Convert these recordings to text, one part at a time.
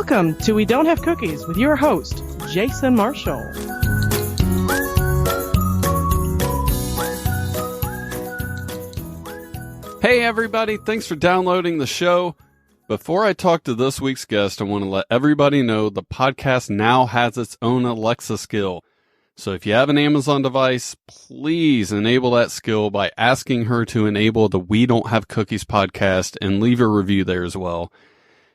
Welcome to We Don't Have Cookies with your host, Jason Marshall. Hey everybody, thanks for downloading the show. Before I talk to this week's guest, I want to let everybody know the podcast now has its own Alexa skill. So if you have an Amazon device, please enable that skill by asking her to enable the We Don't Have Cookies podcast and leave a review there as well.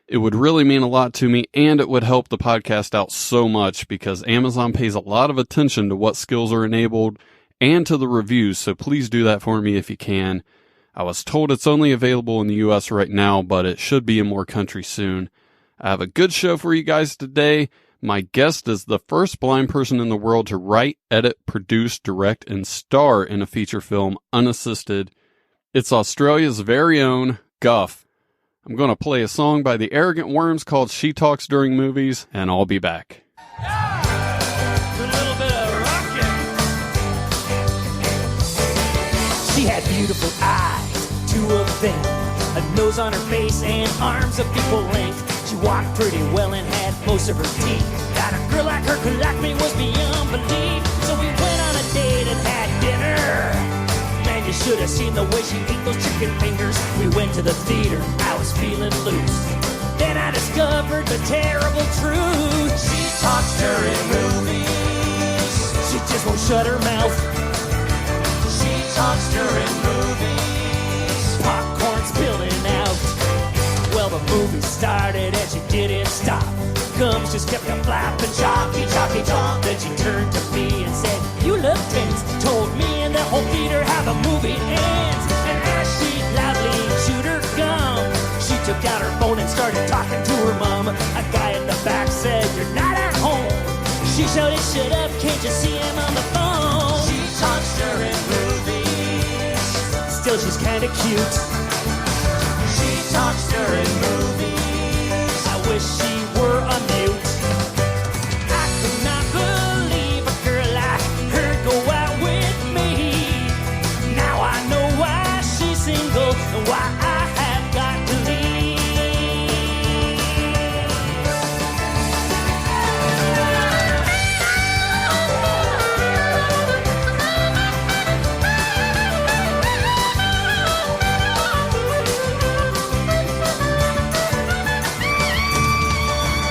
It would really mean a lot to me, and it would help the podcast out so much because Amazon pays a lot of attention to what skills are enabled and to the reviews, so please do that for me if you can. I was told it's only available in the US right now, but it should be in more countries soon. I have a good show for you guys today. My guest is the first blind person in the world to write, edit, produce, direct, and star in a feature film unassisted. It's Australia's very own gough. I'm going to play a song by the Arrogant Worms called She Talks During Movies, and I'll be back. A little bit of rockin'. She had beautiful eyes, two of them, a nose on her face and arms of equal length. She walked pretty well and had most of her teeth. That a girl like her could like me was beyond belief. So we went on a date and had dinner. Man, you should have seen the way she ate those chicken fingers. We went to the theater, I was feeling loose. Then I discovered the terrible truth. She talks during movies. She just won't shut her mouth. She talks during movies. Popcorn spilling out. Well, the movie started and she didn't stop. Gums just kept a flapping, chalky, chalky, chalk. Then she turned to me and said, "You look tense." Told me and the whole theater how the movie ends. And as she loudly chewed her gum, she took out her phone and started talking to her mom. A guy in the back said, "You're not at home." She shouted, "Shut up, can't you see him on the phone?" She talks during movies. Still, she's kinda cute. She talks during movies. I wish she were a mute. I could not believe a girl like her go out with me. Now I know why she's single and why I have got to leave.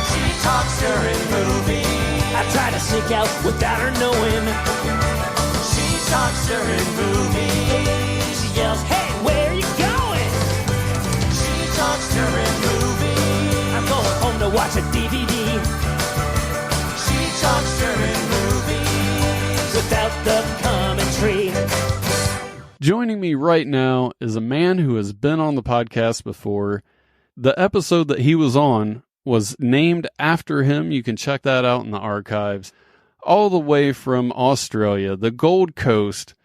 She talks during movies. I try to sneak out without her knowing. She talks during movies. She yells, "Hey, where are you going?" She talks during movies. I'm going home to watch a DVD. She talks during movies without the commentary. Joining me right now is a man who has been on the podcast before. The episode that he was on was named after him. You can check that out in the archives. All the way from Australia, the Gold Coast,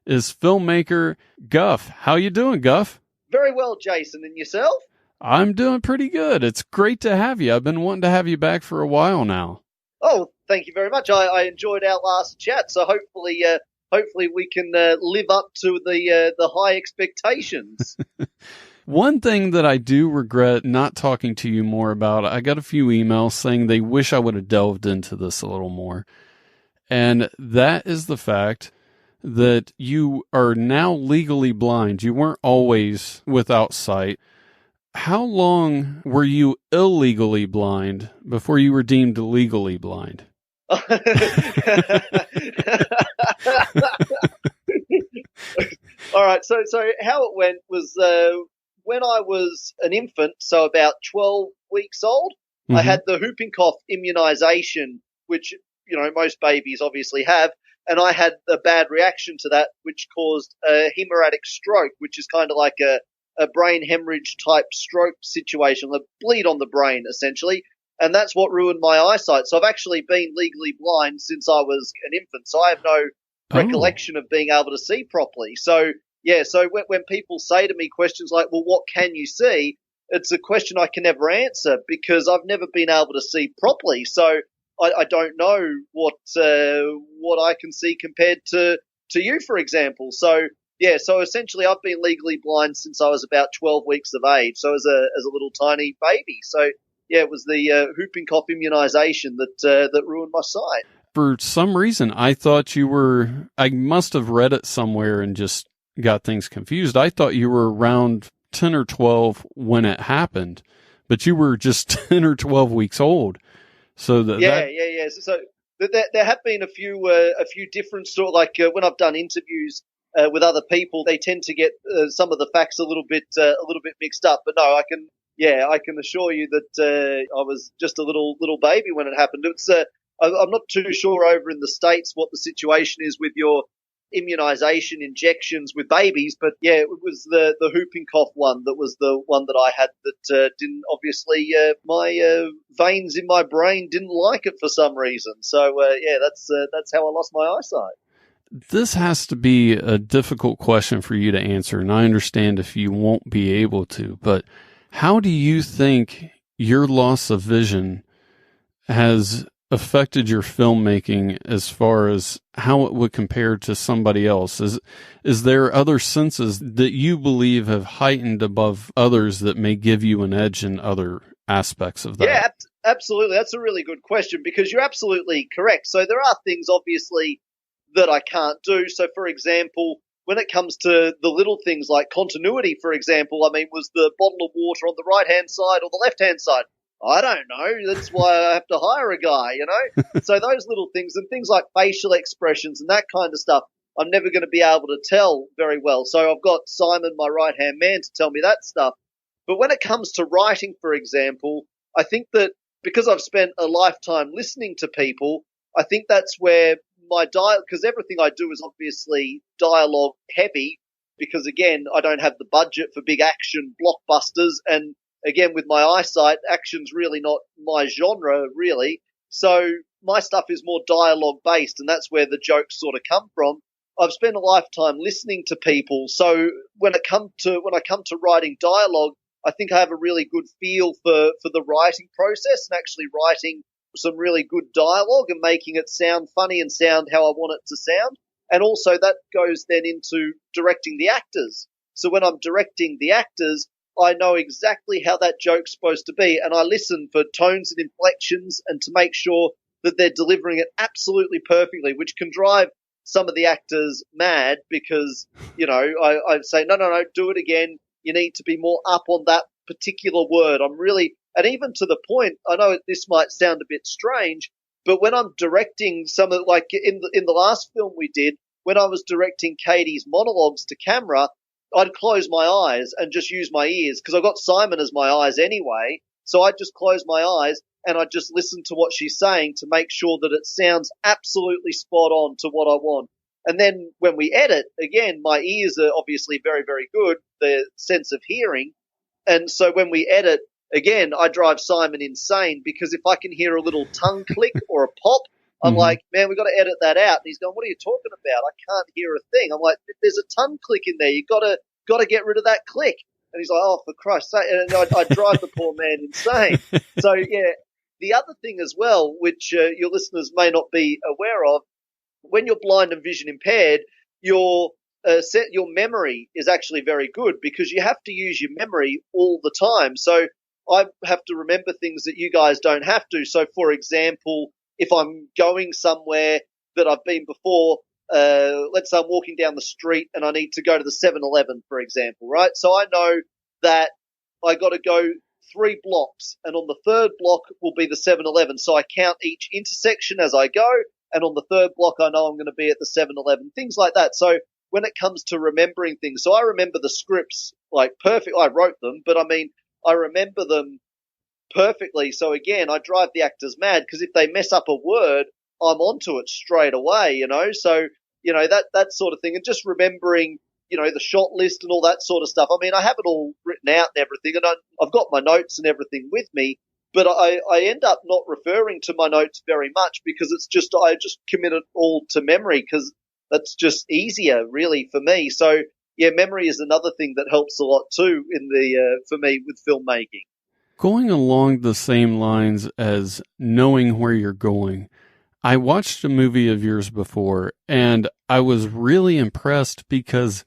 is filmmaker gough. How you doing, gough? Very well, Jason. And yourself? I'm doing pretty good. It's great to have you. I've been wanting to have you back for a while now. Oh, thank you very much. I enjoyed our last chat, so hopefully we can live up to the high expectations. One thing that I do regret not talking to you more about, I got a few emails saying they wish I would have delved into this a little more. And that is the fact that you are now legally blind. You weren't always without sight. How long were you illegally blind before you were deemed legally blind? All right, so how it went was when I was an infant, so about 12 weeks old, I had the whooping cough immunization, which, you know, most babies obviously have, and I had a bad reaction to that, which caused a hemorrhagic stroke, which is kind of like a brain hemorrhage type stroke situation, a bleed on the brain essentially, and that's what ruined my eyesight. So I've actually been legally blind since I was an infant, so I have no recollection of being able to see properly. So yeah, so when people say to me questions like, "Well, what can you see?" it's a question I can never answer because I've never been able to see properly. So I don't know what I can see compared to you, for example. So yeah, so essentially I've been legally blind since I was about 12 weeks of age. So as a little tiny baby. So it was the whooping cough immunization that ruined my sight. For some reason, I thought I must have read it somewhere and just got things confused. I thought you were around 10 or 12 when it happened, but you were just 10 or 12 weeks old. So yeah. So there have been a few different sort, like when I've done interviews with other people, they tend to get some of the facts a little bit mixed up. But no, I can assure you that I was just a little baby when it happened. It's I'm not too sure over in the States what the situation is with your immunization injections with babies, but yeah, it was the whooping cough one that was the one that I had that didn't, obviously, my veins in my brain didn't like it for some reason. So that's how I lost my eyesight. This has to be a difficult question for you to answer, and I understand if you won't be able to, but how do you think your loss of vision has affected your filmmaking as far as how it would compare to somebody else? Is there other senses that you believe have heightened above others that may give you an edge in other aspects of that? Yeah, absolutely. That's a really good question, because you're absolutely correct. So there are things, obviously, that I can't do. So, for example, when it comes to the little things like continuity, for example, I mean, was the bottle of water on the right-hand side or the left-hand side? I don't know. That's why I have to hire a guy, you know? So those little things and things like facial expressions and that kind of stuff, I'm never going to be able to tell very well. So I've got Simon, my right-hand man, to tell me that stuff. But when it comes to writing, for example, I think that because I've spent a lifetime listening to people, I think that's where my because everything I do is obviously dialogue heavy, because again, I don't have the budget for big action blockbusters, and again, with my eyesight, action's really not my genre, really. So my stuff is more dialogue based, and that's where the jokes sort of come from. I've spent a lifetime listening to people, so when I come to writing dialogue, I think I have a really good feel for the writing process and actually writing some really good dialogue and making it sound funny and sound how I want it to sound. And also that goes then into directing the actors. So when I'm directing the actors, I know exactly how that joke's supposed to be, and I listen for tones and inflections and to make sure that they're delivering it absolutely perfectly, which can drive some of the actors mad because, you know, I say, no, do it again. You need to be more up on that particular word. And even to the point, I know this might sound a bit strange, but when I'm directing some of, like in the last film we did, when I was directing Katie's monologues to camera, I'd close my eyes and just use my ears because I got Simon as my eyes anyway. So I'd just close my eyes and I'd just listen to what she's saying to make sure that it sounds absolutely spot on to what I want. And then when we edit, again, my ears are obviously very, very good, the sense of hearing. And so when we edit, again, I drive Simon insane because if I can hear a little tongue click or a pop, I'm like, man, we've got to edit that out. And he's going, what are you talking about? I can't hear a thing. I'm like, there's a tongue click in there. You've got to get rid of that click. And he's like, oh, for Christ's sake. And I drive the poor man insane. So, yeah, the other thing as well, which your listeners may not be aware of, when you're blind and vision impaired, your memory is actually very good because you have to use your memory all the time. So I have to remember things that you guys don't have to. So, for example, if I'm going somewhere that I've been before, let's say I'm walking down the street and I need to go to the 7-Eleven, for example, right? So I know that I got to go 3 blocks, and on the 3rd block will be the 7-Eleven. So I count each intersection as I go, and on the 3rd block I know I'm going to be at the 7-Eleven, things like that. So when it comes to remembering things, so I remember the scripts like perfect. I wrote them, but I mean, I remember them perfectly. So again, I drive the actors mad because if they mess up a word, I'm onto it straight away, you know. So, you know, that sort of thing. And just remembering, you know, the shot list and all that sort of stuff. I mean, I have it all written out and everything, and I've got my notes and everything with me, but I end up not referring to my notes very much because I just commit it all to memory because that's just easier really for me. So yeah, memory is another thing that helps a lot too for me with filmmaking. Going along the same lines as knowing where you're going, I watched a movie of yours before, and I was really impressed because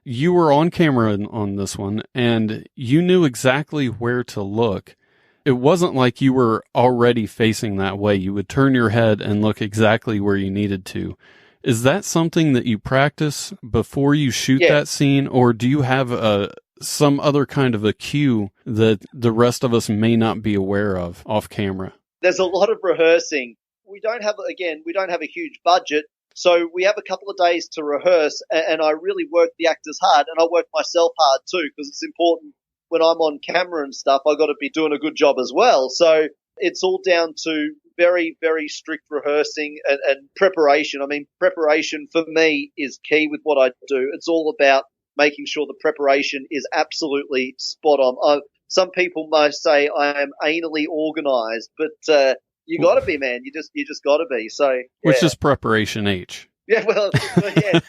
you were on camera on this one, and you knew exactly where to look. it wasn't like you were already facing that way. You would turn your head and look exactly where you needed to. Is that something that you practice before you shoot that scene, or do you have some other kind of a cue that the rest of us may not be aware of off camera? There's a lot of rehearsing. We don't have a huge budget, so we have a couple of days to rehearse, and I really work the actors hard, and I work myself hard too, because it's important when I'm on camera and stuff, I've got to be doing a good job as well. So it's all down to very, very strict rehearsing and preparation. I mean, preparation for me is key with what I do. It's all about making sure the preparation is absolutely spot on. Some people might say I am anally organized, but you got to be, man. You just got to be. So which is preparation H. Yeah, well, yeah.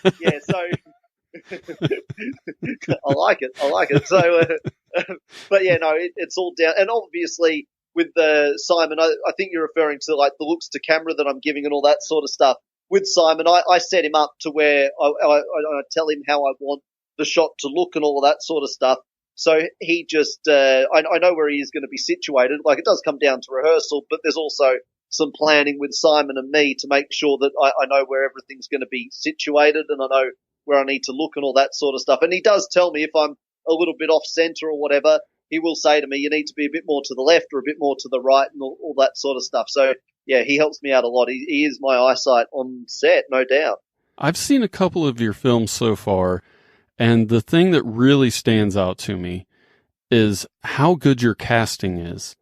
So I like it. So, but yeah, no, it's all down, and obviously with Simon, I think you're referring to like the looks to camera that I'm giving and all that sort of stuff. With Simon, I set him up to where I tell him how I want the shot to look and all of that sort of stuff. So he just, I know where he is going to be situated. Like, it does come down to rehearsal, but there's also some planning with Simon and me to make sure that I know where everything's going to be situated, and I know where I need to look and all that sort of stuff. And he does tell me if I'm a little bit off center or whatever, he will say to me, you need to be a bit more to the left or a bit more to the right and all that sort of stuff. So yeah, he helps me out a lot. He is my eyesight on set, no doubt. I've seen a couple of your films so far, and the thing that really stands out to me is how good your casting is.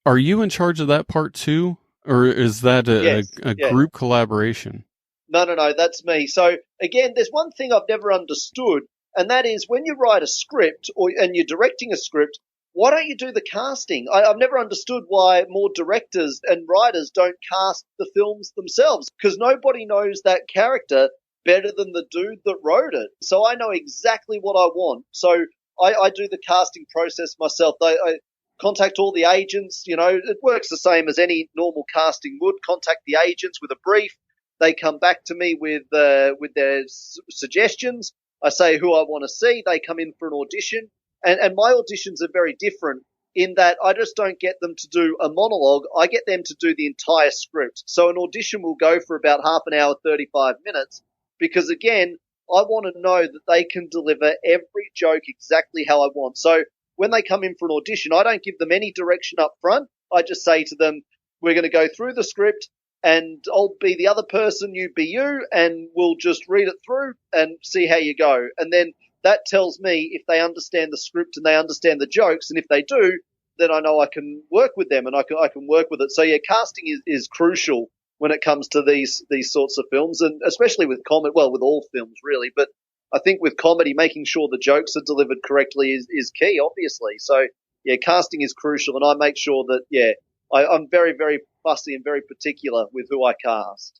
Are you in charge of that part too? Or is that a group collaboration? No, that's me. So again, there's one thing I've never understood, and that is when you write a script and you're directing a script, why don't you do the casting? I've never understood why more directors and writers don't cast the films themselves, because nobody knows that character better than the dude that wrote it. So I know exactly what I want. So I do the casting process myself. I contact all the agents. You know, it works the same as any normal casting would. Contact the agents with a brief. They come back to me with their suggestions. I say who I want to see. They come in for an audition. And my auditions are very different in that I just don't get them to do a monologue. I get them to do the entire script. So an audition will go for about half an hour, 35 minutes, because, again, I want to know that they can deliver every joke exactly how I want. So when they come in for an audition, I don't give them any direction up front. I just say to them, we're going to go through the script, and I'll be the other person, you be you, and we'll just read it through and see how you go. And then that tells me if they understand the script and they understand the jokes, and if they do, then I know I can work with them and I can work with it. So yeah, casting is crucial when it comes to these sorts of films, and especially with comedy. Well, with all films really, but I think with comedy, making sure the jokes are delivered correctly is key, obviously. So yeah, casting is crucial, and I make sure that I'm very, very fussy and very particular with who I cast.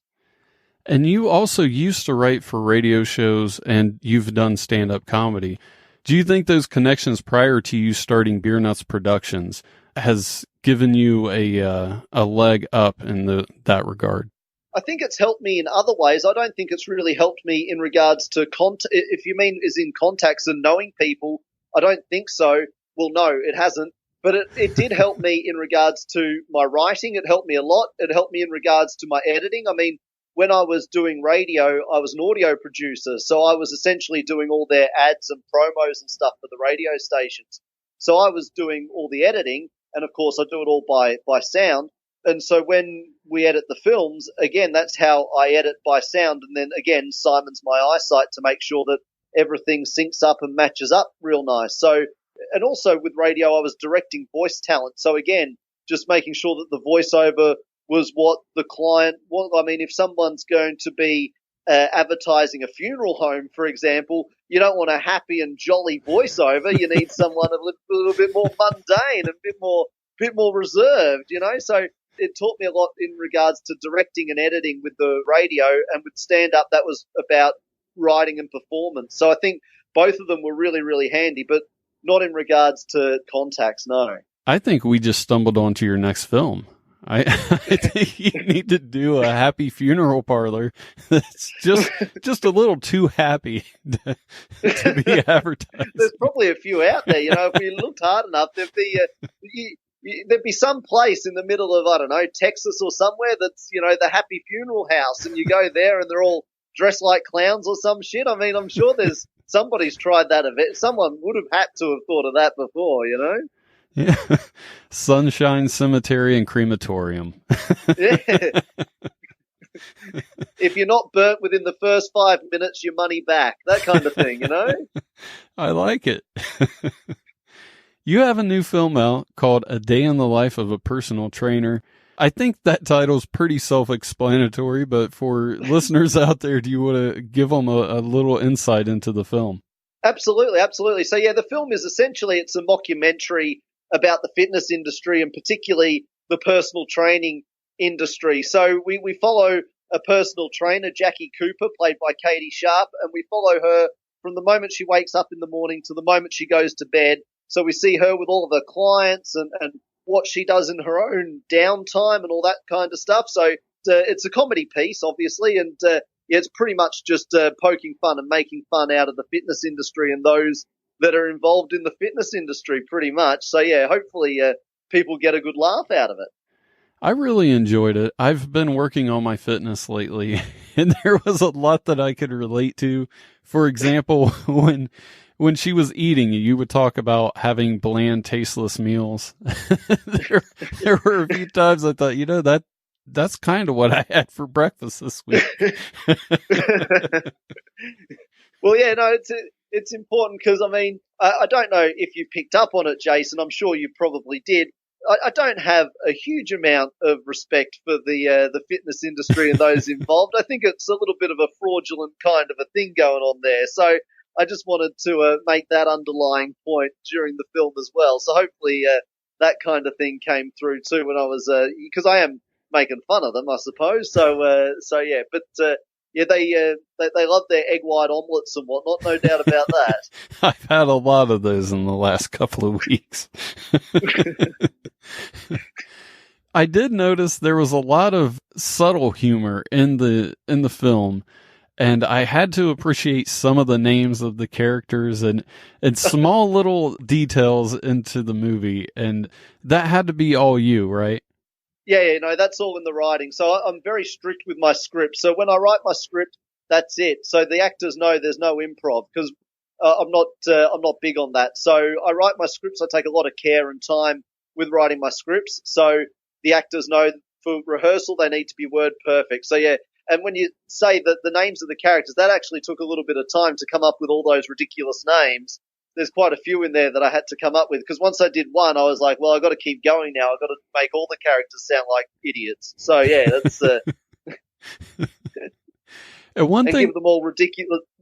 And you also used to write for radio shows, and you've done stand-up comedy. Do you think those connections prior to you starting Beer Nuts Productions has given you a leg up in that regard? I think it's helped me in other ways. I don't think it's really helped me in regards to if you mean is in contacts and knowing people, I don't think so. Well, no, it hasn't. But it did help me in regards to my writing. It helped me a lot. It helped me in regards to my editing. I mean, when I was doing radio, I was an audio producer. So I was essentially doing all their ads and promos and stuff for the radio stations. So I was doing all the editing. And, of course, I do it all by sound. And so when we edit the films, again, that's how I edit by sound. And then, again, Simon's my eyesight to make sure that everything syncs up and matches up real nice. So, and also with radio, I was directing voice talent. So, again, just making sure that the voiceover was what the client – I mean, if someone's going to be advertising a funeral home, for example, you don't want a happy and jolly voiceover. You need someone a little bit more mundane, a bit more reserved, you know. So it taught me a lot in regards to directing and editing with the radio, and with stand-up that was about writing and performance. So I think both of them were really, really handy, but not in regards to contacts, no. I think we just stumbled onto your next film. I think you need to do a happy funeral parlor that's just a little too happy to be advertised. There's probably a few out there, you know. If we looked hard enough, there'd be there'd be some place in the middle of, I don't know, Texas or somewhere that's, the Happy Funeral House, and you go there and they're all dressed like clowns or some shit. I mean, I'm sure there's somebody's tried that event. Someone would have had to have thought of that before, Yeah. Sunshine Cemetery and Crematorium. Yeah. If you're not burnt within the first 5 minutes, your money back. That kind of thing, I like it. You have a new film out called A Day in the Life of a Personal Trainer. I think that title's pretty self-explanatory, but for listeners out there, do you want to give them a little insight into the film? Absolutely, absolutely. So, the film is essentially, it's a mockumentary about the fitness industry and particularly the personal training industry. So we follow a personal trainer, Jackie Cooper, played by Katie Sharp, and we follow her from the moment she wakes up in the morning to the moment she goes to bed. So we see her with all of her clients and what she does in her own downtime and all that kind of stuff. So it's a comedy piece, obviously, and it's pretty much just poking fun and making fun out of the fitness industry and those that are involved in the fitness industry, pretty much. So, hopefully people get a good laugh out of it. I really enjoyed it. I've been working on my fitness lately, and there was a lot that I could relate to. For example, when she was eating, you would talk about having bland, tasteless meals. there were a few times I thought, that's kind of what I had for breakfast this week. Well, it's important because, I don't know if you picked up on it, Jason. I'm sure you probably did. I don't have a huge amount of respect for the fitness industry and those involved. I think it's a little bit of a fraudulent kind of a thing going on there. So I just wanted to make that underlying point during the film as well. So hopefully that kind of thing came through too when I was because I am making fun of them, I suppose. So they love their egg white omelets and whatnot, no doubt about that. I've had a lot of those in the last couple of weeks. I did notice there was a lot of subtle humor in the film, and I had to appreciate some of the names of the characters and small little details into the movie, and that had to be all you, right? Yeah, that's all in the writing. So I'm very strict with my script. So when I write my script, that's it. So the actors know there's no improv because I'm not big on that. So I write my scripts. I take a lot of care and time with writing my scripts. So the actors know for rehearsal they need to be word perfect. So and when you say that the names of the characters, that actually took a little bit of time to come up with all those ridiculous names. There's quite a few in there that I had to come up with because once I did one, I was like, well, I've got to keep going now. I've got to make all the characters sound like idiots. So that's and give them all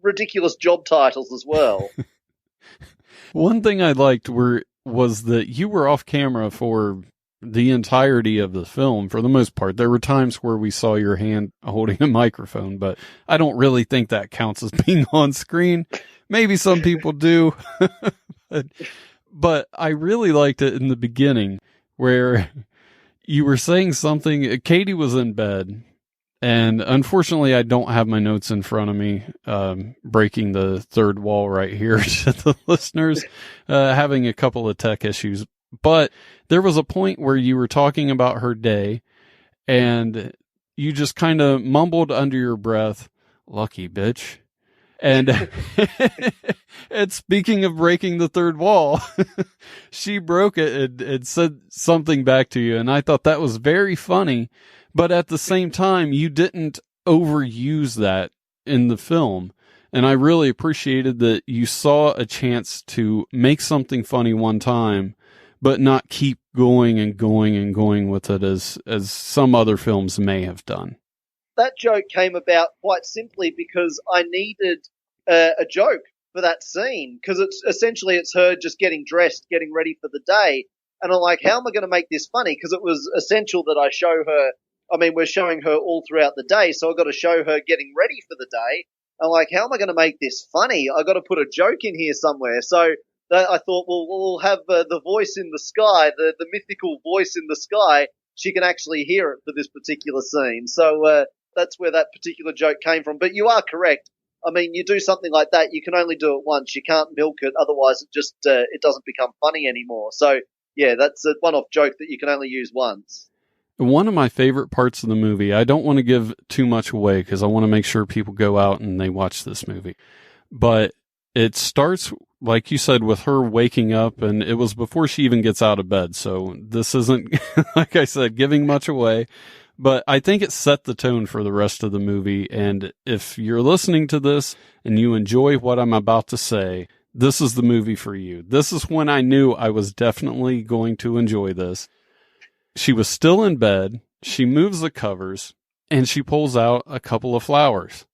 ridiculous job titles as well. One thing I liked was that you were off camera for the entirety of the film for the most part. There were times where we saw your hand holding a microphone, but I don't really think that counts as being on screen. Maybe some people do, but I really liked it in the beginning where you were saying something. Katie was in bed, and unfortunately I don't have my notes in front of me, breaking the third wall right here to the listeners, having a couple of tech issues. But there was a point where you were talking about her day, and you just kind of mumbled under your breath, "Lucky bitch." And, and speaking of breaking the third wall, she broke it and said something back to you. And I thought that was very funny. But at the same time, you didn't overuse that in the film. And I really appreciated that you saw a chance to make something funny one time, but not keep going and going and going with it as some other films may have done. That joke came about quite simply because I needed a joke for that scene because it's her just getting dressed, getting ready for the day. And I'm like, how am I going to make this funny? Because it was essential that I show her. I mean, we're showing her all throughout the day, so I've got to show her getting ready for the day. I'm like, how am I going to make this funny? I've got to put a joke in here somewhere. So I thought, well, we'll have the voice in the sky, the mythical voice in the sky. She can actually hear it for this particular scene. So that's where that particular joke came from. But you are correct. I mean, you do something like that, you can only do it once. You can't milk it, otherwise it just it doesn't become funny anymore. So yeah, that's a one-off joke that you can only use once. One of my favorite parts of the movie, I don't want to give too much away because I want to make sure people go out and they watch this movie. But it starts, like you said, with her waking up, and it was before she even gets out of bed. So this isn't, like I said, giving much away. But I think it set the tone for the rest of the movie. And if you're listening to this and you enjoy what I'm about to say, this is the movie for you. This is when I knew I was definitely going to enjoy this. She was still in bed. She moves the covers and she pulls out a couple of flowers.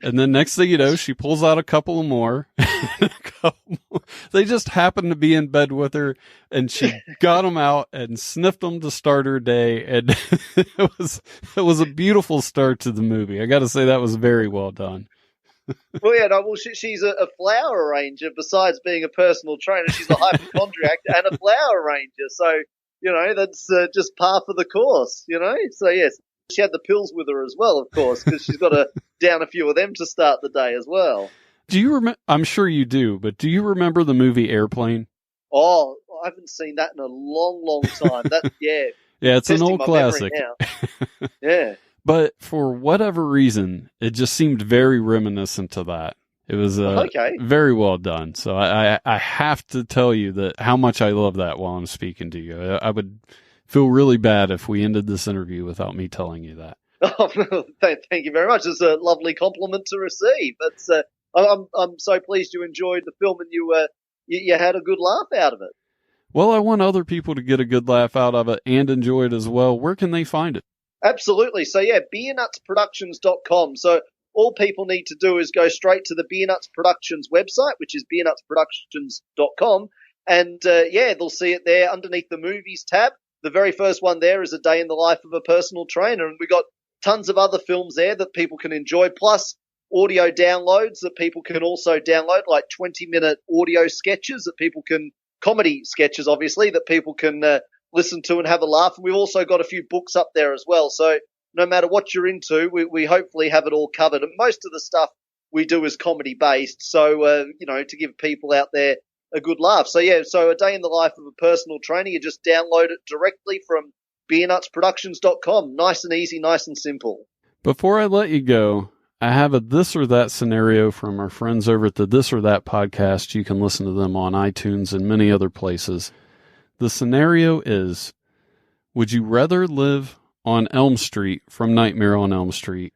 And then next thing you know, she pulls out a couple more. They just happened to be in bed with her, and she got them out and sniffed them to start her day. And it was a beautiful start to the movie. I got to say that was very well done. Well, yeah, no, well, she's a flower arranger. Besides being a personal trainer, she's a hypochondriac and a flower arranger. So, you know, that's just par for the course, you know? So, yes, she had the pills with her as well, of course, because she's got to down a few of them to start the day as well. Do you remember? I'm sure you do, but do you remember the movie Airplane? Oh, I haven't seen that in a long, long time. That, yeah. Yeah, it's an old classic. Yeah. But for whatever reason, it just seemed very reminiscent to that. It was very well done. So I have to tell you that how much I love that while I'm speaking to you. I would feel really bad if we ended this interview without me telling you that. Oh, thank you very much. It's a lovely compliment to receive. That's I'm so pleased you enjoyed the film and you had a good laugh out of it. Well, I want other people to get a good laugh out of it and enjoy it as well. Where can they find it? Absolutely. So, yeah, beernutsproductions.com. So all people need to do is go straight to the Beer Nuts Productions website, which is beernutsproductions.com. And, they'll see it there underneath the movies tab. The very first one there is A Day in the Life of a Personal Trainer. And we got tons of other films there that people can enjoy, plus audio downloads that people can also download, like 20-minute audio sketches that people can, comedy sketches, obviously, that people can listen to and have a laugh. And we've also got a few books up there as well. So no matter what you're into, we hopefully have it all covered. And most of the stuff we do is comedy-based, so, to give people out there a good laugh. So, yeah, so A Day in the Life of a Personal Trainer, you just download it directly from beernutsproductions.com. Nice and easy, nice and simple. Before I let you go, I have a this or that scenario from our friends over at the This or That podcast. You can listen to them on iTunes and many other places. The scenario is, would you rather live on Elm Street from Nightmare on Elm Street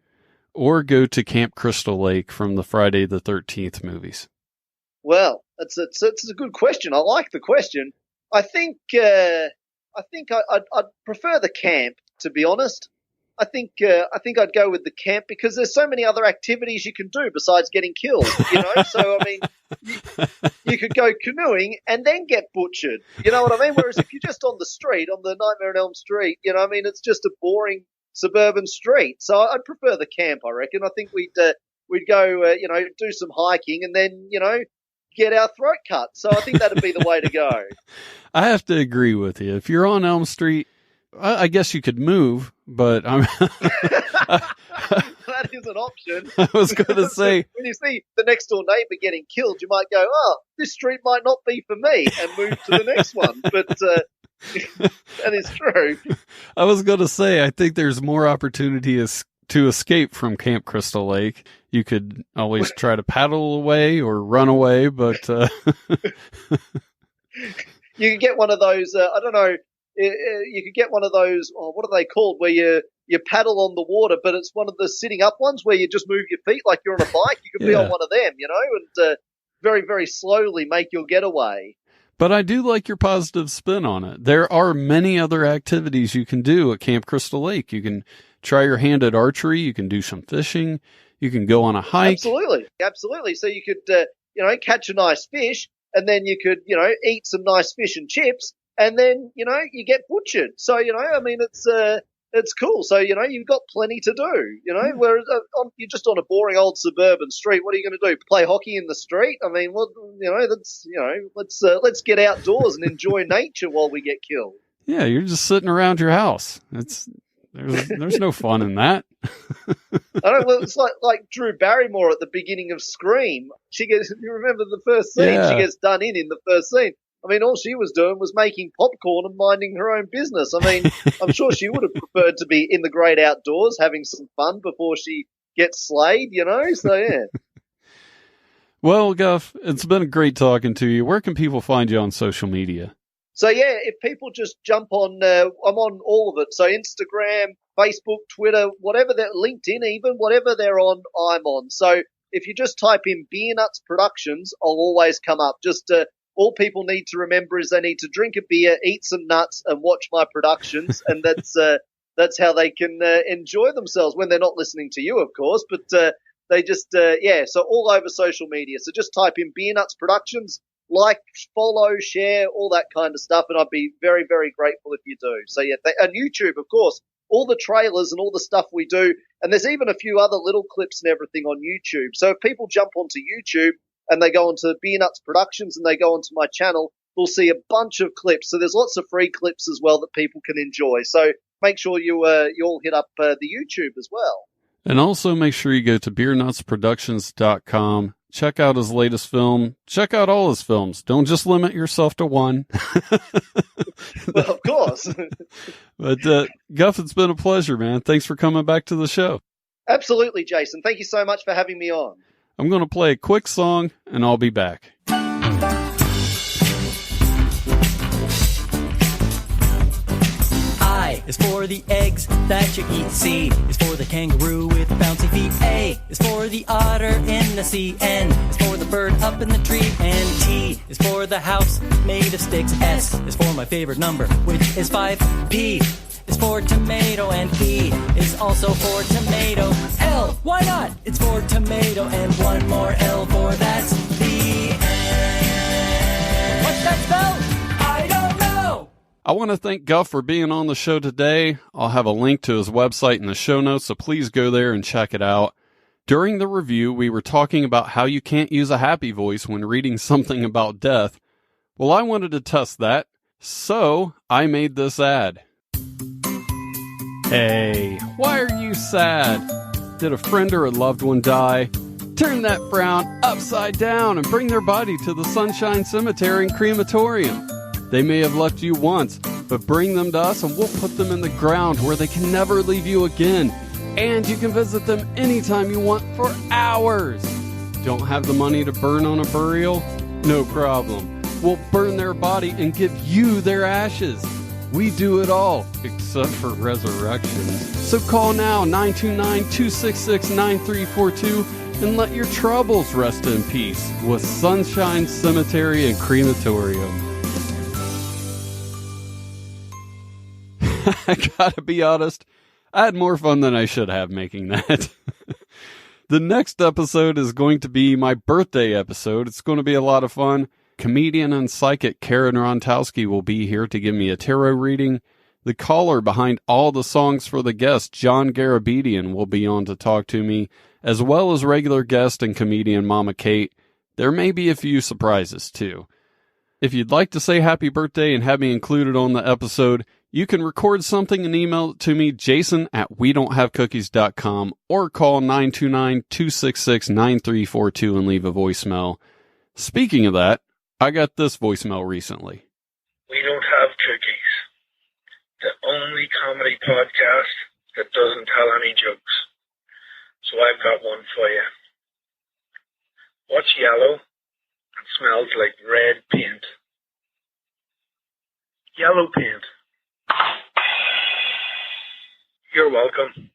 or go to Camp Crystal Lake from the Friday the 13th movies? Well, it's a good question. I like the question. I think I'd prefer the camp, to be honest. I think I'd go with the camp because there's so many other activities you can do besides getting killed, you know? So, I mean, you could go canoeing and then get butchered, you know what I mean? Whereas if you're just on the street, on the Nightmare on Elm Street, you know what I mean? It's just a boring suburban street. So I'd prefer the camp, I reckon. I think we'd go, do some hiking and then, get our throat cut. So I think that'd be the way to go. I have to agree with you. If you're on Elm Street, I guess you could move, but I'm that is an option. I was going to say, when you see the next door neighbor getting killed, you might go, "Oh, this street might not be for me," and move to the next one. But that is true. I was going to say, I think there's more opportunity to escape from Camp Crystal Lake. You could always try to paddle away or run away, but you could get one of those. I don't know. You could get one of those, what are they called, where you paddle on the water, but it's one of the sitting up ones where you just move your feet like you're on a bike. You could be on one of them, and very, very slowly make your getaway. But I do like your positive spin on it. There are many other activities you can do at Camp Crystal Lake. You can try your hand at archery. You can do some fishing. You can go on a hike. Absolutely. So you could, catch a nice fish, and then you could, eat some nice fish and chips. And then, you get butchered. So, it's cool. So, you've got plenty to do, whereas you're just on a boring old suburban street. What are you going to do? Play hockey in the street? I mean, well, let's get outdoors and enjoy nature while we get killed. Yeah. You're just sitting around your house. There's no fun in that. I don't know. Well, it's like Drew Barrymore at the beginning of Scream. You remember the first scene? Yeah. She gets done in the first scene. I mean, all she was doing was making popcorn and minding her own business. I mean, I'm sure she would have preferred to be in the great outdoors having some fun before she gets slayed, you know? So, yeah. Well, Guff, it's been great talking to you. Where can people find you on social media? So, yeah, if people just jump on, I'm on all of it. So, Instagram, Facebook, Twitter, whatever they're, LinkedIn even, whatever they're on, I'm on. So, if you just type in Beer Nuts Productions, I'll always come up. Just all people need to remember is they need to drink a beer, eat some nuts, and watch my productions, and that's how they can enjoy themselves when they're not listening to you, of course. But they just so all over social media. So just type in Beer Nuts Productions, like, follow, share, all that kind of stuff, and I'd be very, very grateful if you do. So yeah, and YouTube, of course. All the trailers and all the stuff we do. And there's even a few other little clips and everything on YouTube. So if people jump onto YouTube and they go onto Beer Nuts Productions and they go onto my channel, we'll see a bunch of clips. So there's lots of free clips as well that people can enjoy. So make sure you all hit up the YouTube as well. And also make sure you go to beernutsproductions.com. Check out his latest film. Check out all his films. Don't just limit yourself to one. Well, of course. But, Guff, it's been a pleasure, man. Thanks for coming back to the show. Absolutely, Jason. Thank you so much for having me on. I'm going to play a quick song, and I'll be back. I is for the eggs that you eat. C is for the kangaroo with bouncy feet. A is for the otter in the sea. N is for the bird up in the tree. And T is for the house made of sticks. S is for my favorite number, which is 5. P is for tomato, and E is also for tomato. L, why not? It's for tomato, and one more L for that's the end. What's that spell? I don't know. I want to thank Guff for being on the show today. I'll have a link to his website in the show notes, so please go there and check it out. During the review, we were talking about how you can't use a happy voice when reading something about death. Well, I wanted to test that, so I made this ad. Hey, why are you sad? Did a friend or a loved one die? Turn that frown upside down and bring their body to the Sunshine Cemetery and Crematorium. They may have left you once, but bring them to us and we'll put them in the ground where they can never leave you again. And you can visit them anytime you want for hours. Don't have the money to burn on a burial? No problem. We'll burn their body and give you their ashes. We do it all, except for resurrections. So call now, 929-266-9342, and let your troubles rest in peace with Sunshine Cemetery and Crematorium. I gotta be honest, I had more fun than I should have making that. The next episode is going to be my birthday episode. It's going to be a lot of fun. Comedian and psychic Karen Rontowski will be here to give me a tarot reading. The caller behind all the songs for the guest, John Garabedian, will be on to talk to me, as well as regular guest and comedian Mama Kate. There may be a few surprises, too. If you'd like to say happy birthday and have me included on the episode, you can record something and email it to me, jason@wedon'thavecookies.com, or call 929-266-9342 and leave a voicemail. Speaking of that, I got this voicemail recently. We don't have cookies. The only comedy podcast that doesn't tell any jokes. So I've got one for you. What's yellow and smells like red paint? Yellow paint. You're welcome.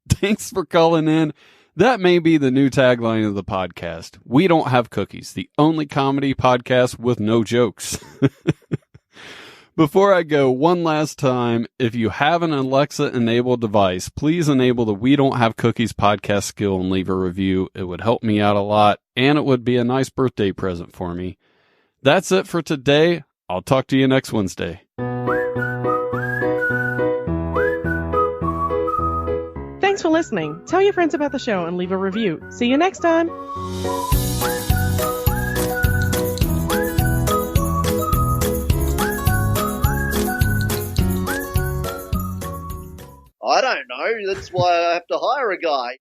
Thanks for calling in. That may be the new tagline of the podcast. We don't have cookies, the only comedy podcast with no jokes. Before I go, one last time, if you have an Alexa-enabled device, please enable the We Don't Have Cookies podcast skill and leave a review. It would help me out a lot, and it would be a nice birthday present for me. That's it for today. I'll talk to you next Wednesday. Thanks for listening. Tell your friends about the show and leave a review. See you next time. I don't know. That's why I have to hire a guy.